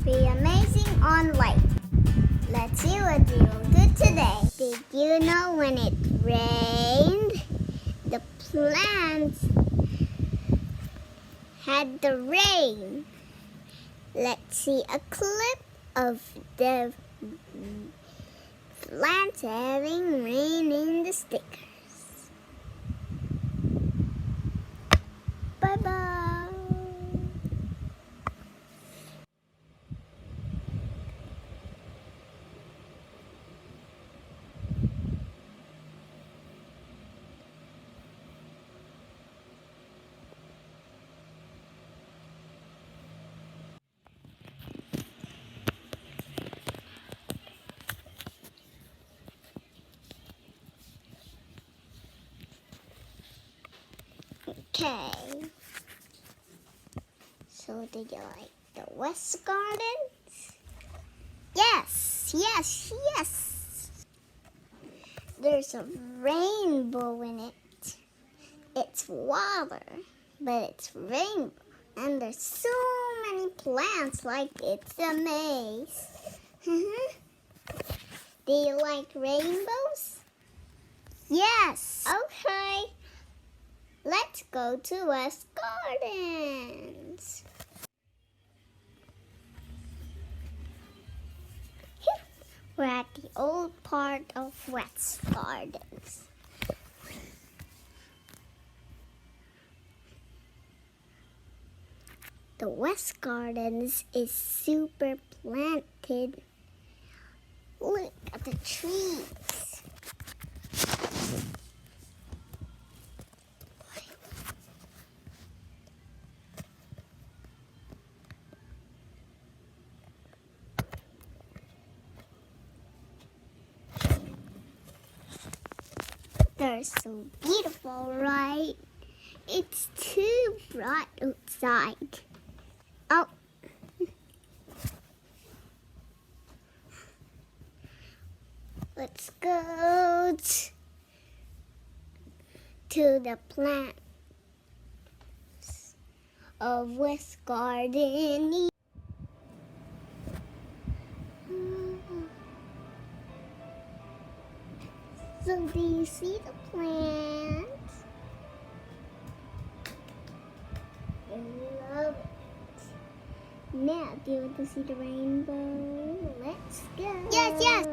Be amazing on light. Let's see what you will do today. Did you know when it rained, the plants had the rain? Let's see a clip of the plants having rain in the stickers. Bye-bye. Okay, so did you like the West Gardens? Yes. There's a rainbow in it. It's water, but it's rainbow. And there's so many plants like it's a maze. Do you like rainbows? Yes. Okay. Let's go to West Gardens. We're at the old part of West Gardens. The West Gardens is super planted. Look at the trees. They're so beautiful, right? It's too bright outside. Oh. Let's go to the plants of West Garden. So do you see the plants? I love it. Now, do you want to see the rainbow? Let's go. Yes.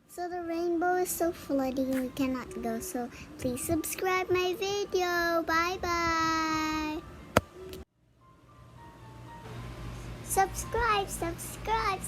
So the rainbow is so flooding we cannot go. So please subscribe my video. Bye-bye. Subscribe. Subscribe.